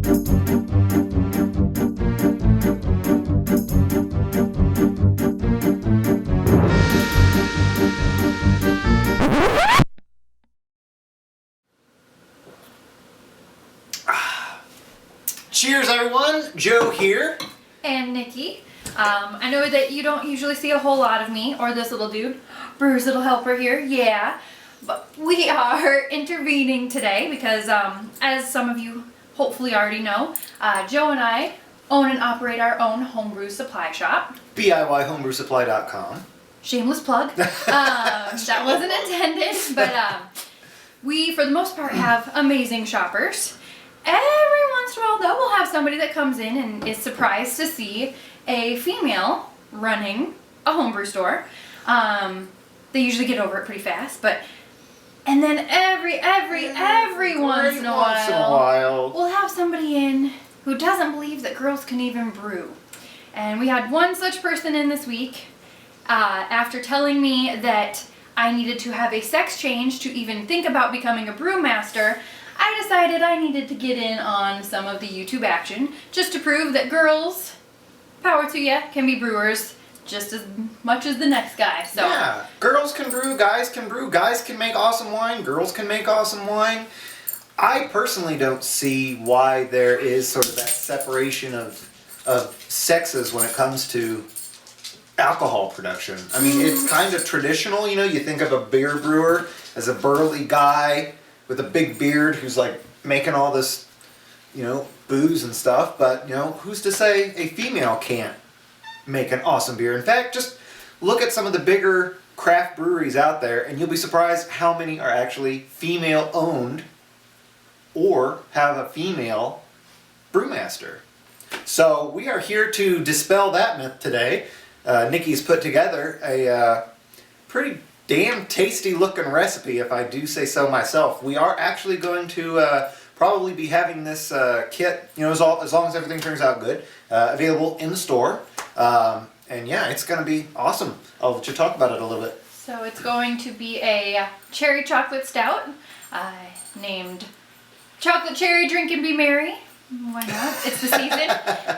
Cheers, everyone. Joe here. And Nikki. I know that you don't usually see a whole lot of me or this little dude, Brewer's little helper here, yeah. But we are intervening today because, as some of you hopefully already know, Joe and I own and operate our own homebrew supply shop. DIYhomebrewsupply.com. Shameless plug. That wasn't intended, but we, for the most part, have amazing shoppers. Every once in a while, though, we'll have somebody that comes in and is surprised to see a female running a homebrew store. They usually get over it pretty fast, and then every once in a while, we'll have somebody in who doesn't believe that girls can even brew. And we had one such person in this week after telling me that I needed to have a sex change to even think about becoming a brewmaster. I decided I needed to get in on some of the YouTube action just to prove that girls, power to ya, can be brewers just as much as the next guy. So yeah, girls can brew, guys can make awesome wine, girls can make awesome wine. I personally don't see why there is sort of that separation of sexes when it comes to alcohol production. I mean, it's kind of traditional, you know, you think of a beer brewer as a burly guy with a big beard who's like making all this, you know, booze and stuff, but, you know, who's to say a female can't make an awesome beer? In fact, just look at some of the bigger craft breweries out there and you'll be surprised how many are actually female owned or have a female brewmaster. So we are here to dispel that myth today. Nikki's put together a pretty damn tasty looking recipe, if I do say so myself. We are actually going to probably be having this kit, you know, as long as everything turns out good, available in the store. And yeah, it's going to be awesome. I'll let you talk about it a little bit. So it's going to be a cherry chocolate stout named Chocolate Cherry Drink and Be Merry. Why not? It's the season.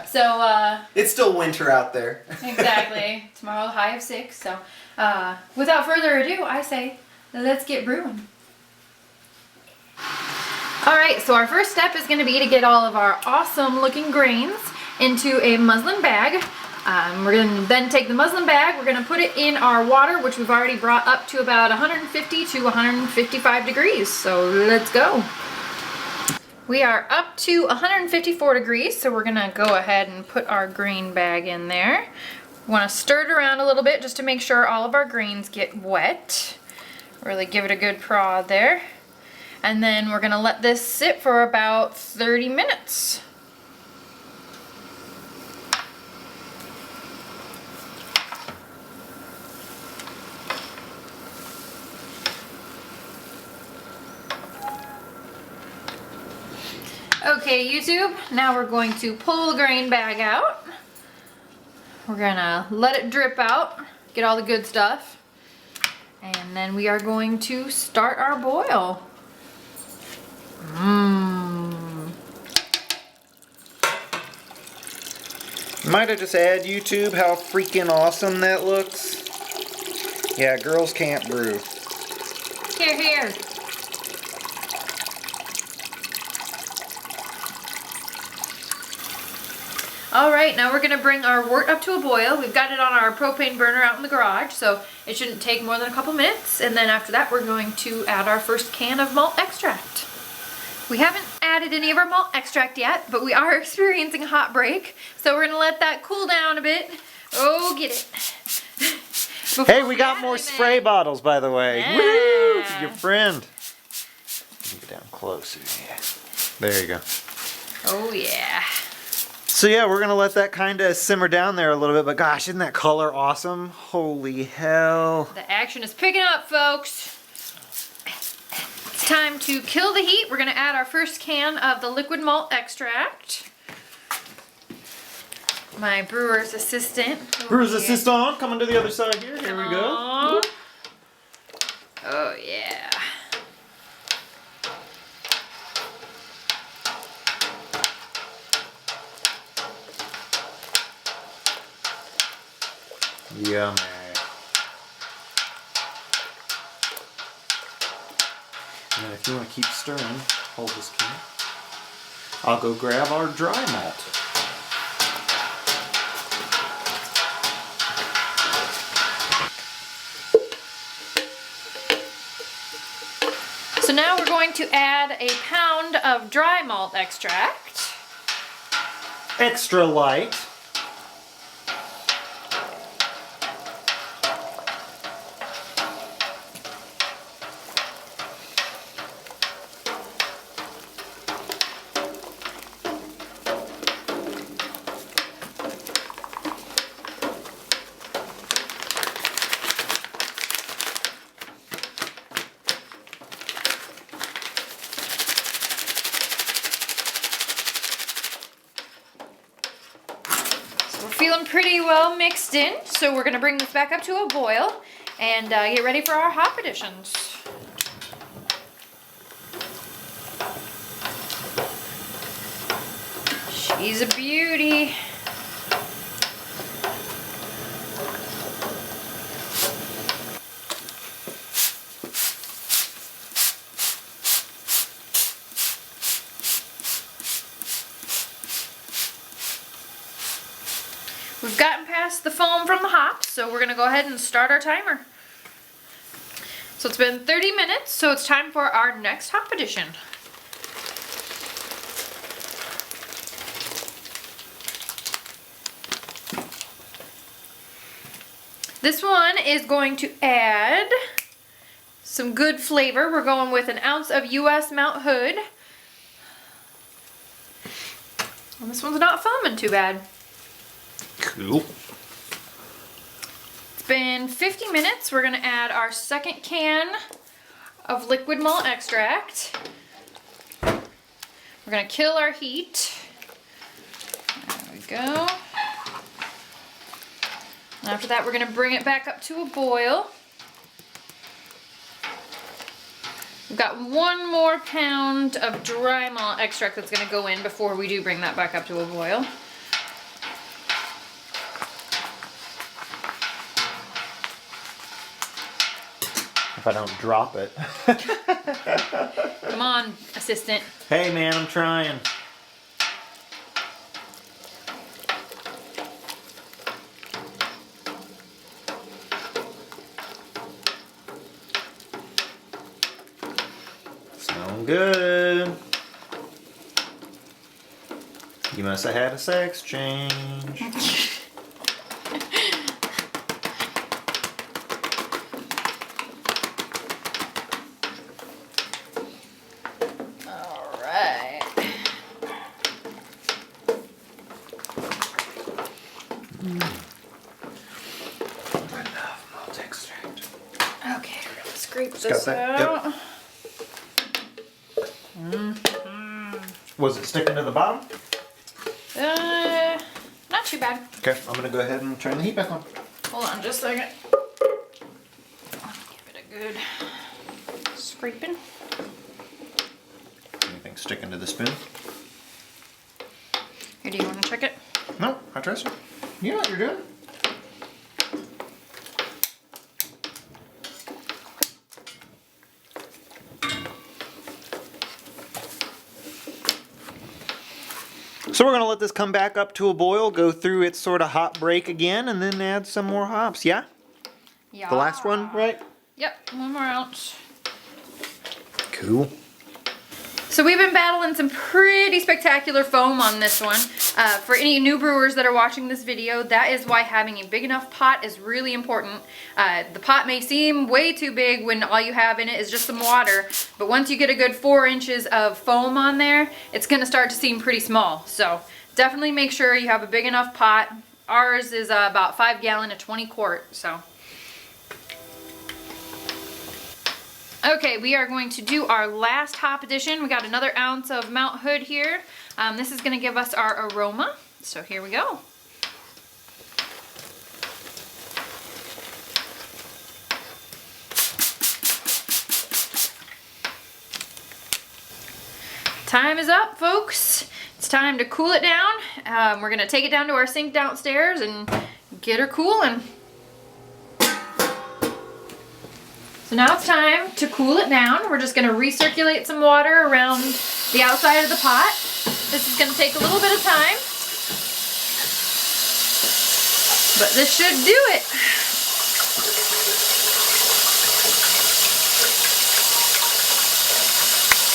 So it's still winter out there. Exactly. Tomorrow high of 6. So without further ado, I say let's get brewing. Alright, so our first step is going to be to get all of our awesome looking grains into a muslin bag. We're going to then take the muslin bag, we're going to put it in our water, which we've already brought up to about 150 to 155 degrees. So let's go. We are up to 154 degrees, so we're gonna go ahead and put our grain bag in there. We want to stir it around a little bit just to make sure all of our grains get wet. Really give it a good prod there. And then we're gonna let this sit for about 30 minutes. Okay, YouTube, now we're going to pull the grain bag out. We're gonna let it drip out, get all the good stuff, and then we are going to start our boil. Might I just add, YouTube, how freaking awesome that looks? Yeah, girls can't brew. Here, here. Alright, now we're going to bring our wort up to a boil. We've got it on our propane burner out in the garage, so it shouldn't take more than a couple minutes. And then after that, we're going to add our first can of malt extract. We haven't added any of our malt extract yet, but we are experiencing a hot break. So we're going to let that cool down a bit. Oh, get it. Hey, we got more spray bottles, by the way. Yeah. Woo! Your friend. Get down closer. Yeah. There you go. Oh, yeah. So yeah, we're going to let that kind of simmer down there a little bit, but gosh, isn't that color awesome? Holy hell. The action is picking up, folks. It's time to kill the heat. We're going to add our first can of the liquid malt extract. My brewer's assistant. Brewer's assistant, coming to the other side here. Here we go. Oh, yeah. Yummy. And then if you want to keep stirring, hold this can. I'll go grab our dry malt. So now we're going to add a pound of dry malt extract. Extra light. Feeling pretty well mixed in, so we're gonna bring this back up to a boil and get ready for our hop additions. She's a beauty. We've gotten past the foam from the hops, so we're gonna go ahead and start our timer. So it's been 30 minutes, so it's time for our next hop addition. This one is going to add some good flavor. We're going with an ounce of US Mount Hood. And this one's not foaming too bad. Cool. It's been 50 minutes. We're gonna add our second can of liquid malt extract. We're gonna kill our heat. There we go. And after that, we're gonna bring it back up to a boil. We've got one more pound of dry malt extract that's gonna go in before we do bring that back up to a boil. If I don't drop it. Come on, assistant. Hey man, I'm trying. Sound good. You must have had a sex change. Okay, we're gonna scrape this out. Yep. Was it sticking to the bottom? Not too bad. Okay, I'm gonna go ahead and turn the heat back on. Hold on just a second. Give it a good scraping. Anything sticking to the spoon? Here, do you want to check it? No, I trust you. You know what you're doing. So we're going to let this come back up to a boil, go through its sort of hop break again, and then add some more hops, yeah? Yeah. The last one, right? Yep, one more ounce. Cool. So we've been battling some pretty spectacular foam on this one. For any new brewers that are watching this video, that is why having a big enough pot is really important. The pot may seem way too big when all you have in it is just some water, but once you get a good 4 inches of foam on there, it's going to start to seem pretty small. So definitely make sure you have a big enough pot. Ours is about 5 gallon to 20 quart, so. Okay, we are going to do our last hop addition. We got another ounce of Mount Hood here. This is going to give us our aroma. So here we go. Time is up, folks. It's time to cool it down. We're going to take it down to our sink downstairs and get her cooling. So now it's time to cool it down. We're just gonna recirculate some water around the outside of the pot. This is gonna take a little bit of time, but this should do it.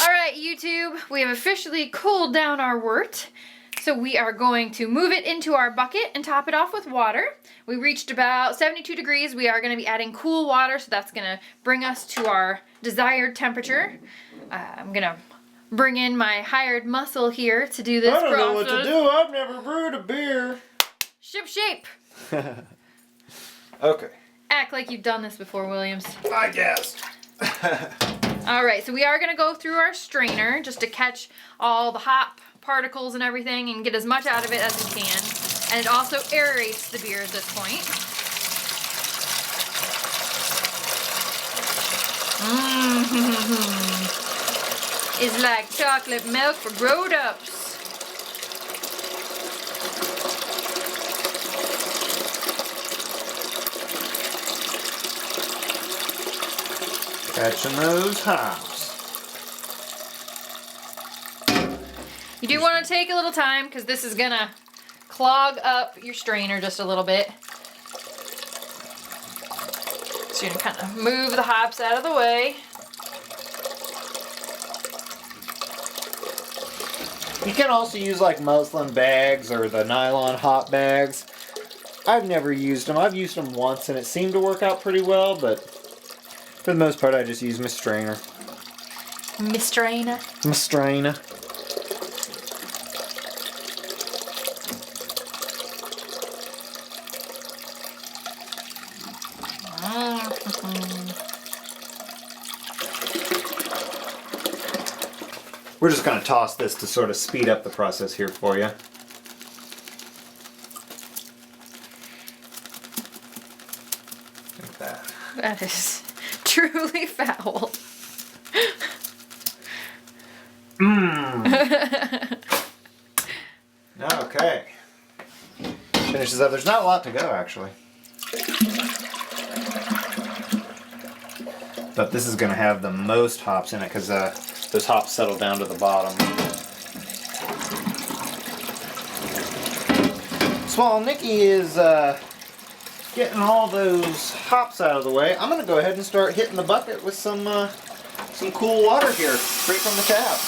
All right, YouTube, we have officially cooled down our wort. So we are going to move it into our bucket and top it off with water. We reached about 72 degrees. We are going to be adding cool water, so that's going to bring us to our desired temperature. I'm going to bring in my hired muscle here to do this process. I don't know what to do. I've never brewed a beer. Ship shape. Okay. Act like you've done this before, Williams. I guess. All right, so we are going to go through our strainer just to catch all the hop particles and everything and get as much out of it as we can. And it also aerates the beer at this point. It's like chocolate milk for grown-ups. Catching those hops. You do want to take a little time because this is gonna clog up your strainer just a little bit. So you're gonna kind of move the hops out of the way. You can also use like muslin bags or the nylon hop bags. I've never used them. I've used them once and it seemed to work out pretty well, but for the most part I just use my strainer. My strainer. My strainer. We're just going to toss this to sort of speed up the process here for you. Like that. That is truly foul. Okay. Finishes up. There's not a lot to go, actually. But this is going to have the most hops in it because those hops settle down to the bottom. So while Nikki is getting all those hops out of the way, I'm going to go ahead and start hitting the bucket with some cool water here, straight from the tap.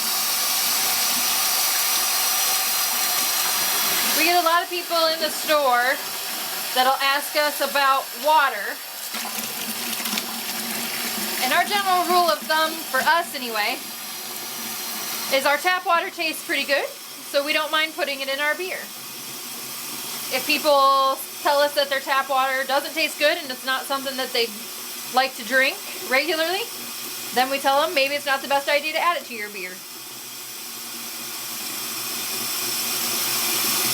We get a lot of people in the store that'll ask us about water. And our general rule of thumb, for us anyway, is our tap water tastes pretty good, so we don't mind putting it in our beer. If people tell us that their tap water doesn't taste good and it's not something that they like to drink regularly, then we tell them maybe it's not the best idea to add it to your beer.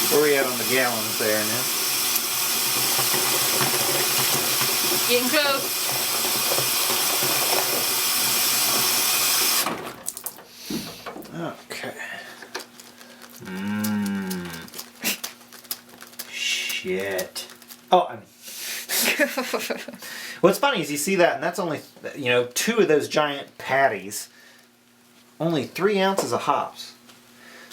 Where are we at on the gallons there now? Getting close. Okay. Shit. Oh, what's funny is you see that, and that's only, 2 of those giant patties. Only 3 ounces of hops.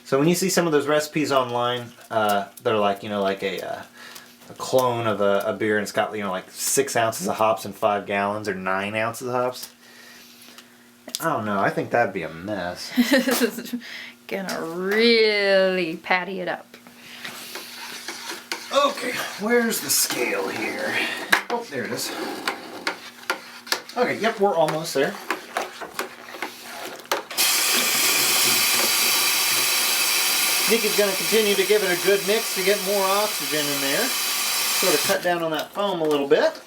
So when you see some of those recipes online, that are like, like a clone of a beer, and it's got, like 6 ounces of hops in 5 gallons, or 9 ounces of hops. I don't know. I think that'd be a mess. This is gonna really patty it up. Okay, where's the scale here? Oh, there it is. Okay, yep, we're almost there. Nikki's going to continue to give it a good mix to get more oxygen in there. Sort of cut down on that foam a little bit.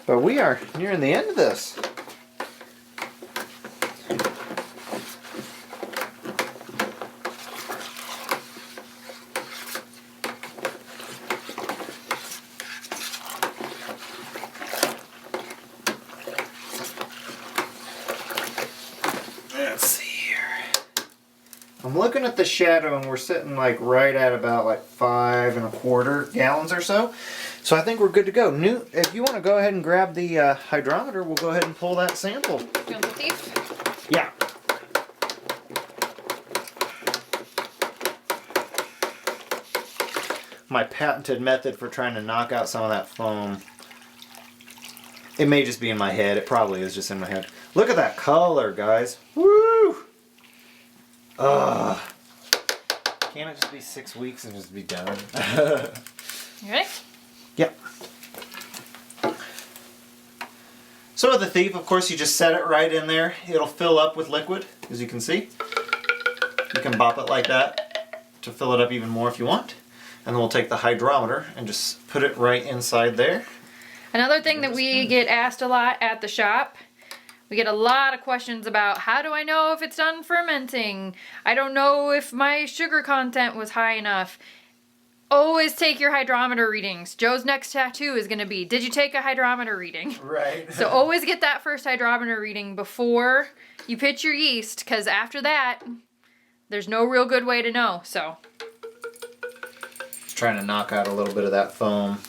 But we are nearing the end of this. Let's see here. I'm looking at the shadow, and we're sitting like right at about like 5 1/4 gallons or so. So I think we're good to go. If you want to go ahead and grab the hydrometer, we'll go ahead and pull that sample. You want the thief? Yeah. My patented method for trying to knock out some of that foam. It may just be in my head. It probably is just in my head. Look at that color, guys. Woo! Ugh. Can't it just be 6 weeks and just be done? You ready? Yep. So with the thief, of course, you just set it right in there. It'll fill up with liquid, as you can see. You can bop it like that to fill it up even more if you want. And then we'll take the hydrometer and just put it right inside there. Another thing that we get asked a lot at the shop, we get a lot of questions about how do I know if it's done fermenting? I don't know if my sugar content was high enough. Always take your hydrometer readings. Joe's next tattoo is going to be, did you take a hydrometer reading? Right. So always get that first hydrometer reading before you pitch your yeast, because after that, there's no real good way to know. So just trying to knock out a little bit of that foam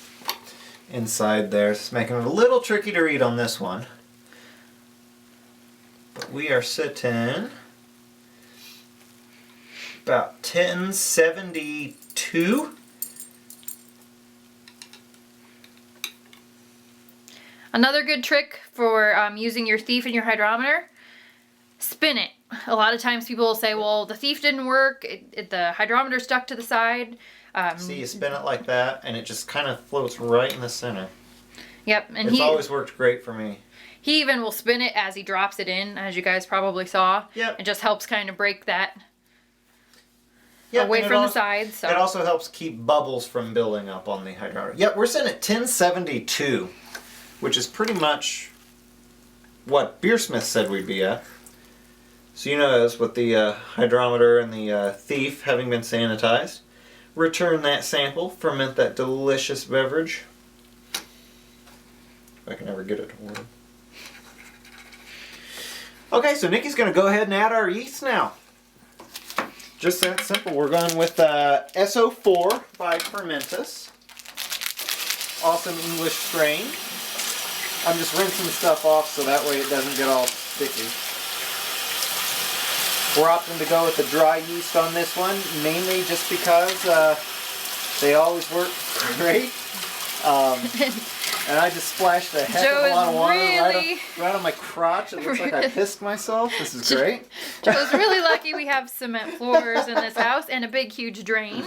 inside there. It's making it a little tricky to read on this one. But we are sitting about 1072. another good trick for using your thief and your hydrometer, spin it. A lot of times people will say, well, the thief didn't work, the hydrometer stuck to the side. See, you spin it like that, and it just kind of floats right in the center. Yep, and it's always worked great for me. He even will spin it as he drops it in, as you guys probably saw. Yep. It just helps kind of break that away from the sides. So. It also helps keep bubbles from building up on the hydrometer. Yep, we're sitting at 1072, which is pretty much what Beersmith said we'd be at. So you notice with the hydrometer and the thief having been sanitized, return that sample, ferment that delicious beverage. If I can ever get it to work. Okay, so Nikki's going to go ahead and add our yeast now. Just that simple. We're going with SO4 by Fermentus. Awesome English strain. I'm just rinsing stuff off so that way it doesn't get all sticky. We're opting to go with the dry yeast on this one, mainly just because they always work great. And I just splashed a heck of a lot of water right on my crotch. It looks like I pissed myself. This is great. Joe's really lucky we have cement floors in this house and a big, huge drain.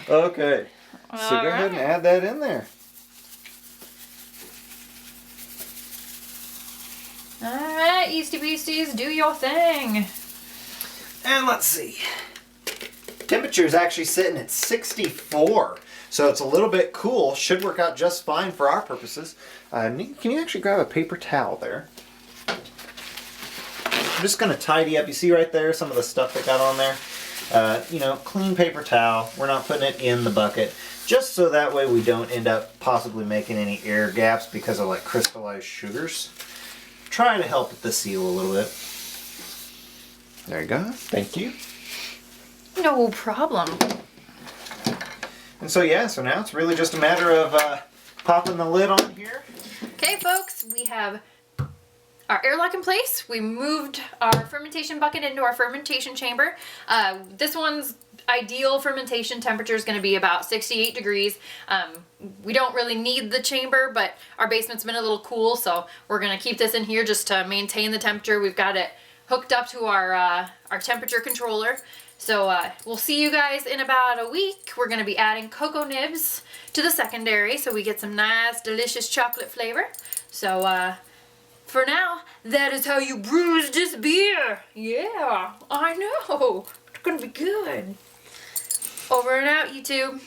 Okay. So go ahead and add that in there. Alright, yeasty beasties, do your thing. And let's see. Temperature is actually sitting at 64. So it's a little bit cool. Should work out just fine for our purposes. Can you actually grab a paper towel there? I'm just going to tidy up. You see right there some of the stuff that got on there? You know, clean paper towel. We're not putting it in the bucket. Just so that way we don't end up possibly making any air gaps because of like crystallized sugars. Try to help with the seal a little bit. There you go. Thank you. No problem. And so yeah, so now it's really just a matter of popping the lid on here. Okay folks, we have our airlock in place. We moved our fermentation bucket into our fermentation chamber. This one's ideal fermentation temperature is going to be about 68 degrees. We don't really need the chamber, but our basement's been a little cool, so we're going to keep this in here just to maintain the temperature. We've got it hooked up to our temperature controller. So we'll see you guys in about a week. We're going to be adding cocoa nibs to the secondary so we get some nice, delicious chocolate flavor. So for now, that is how you brew this beer. Yeah, I know. It's going to be good. Over and out, YouTube.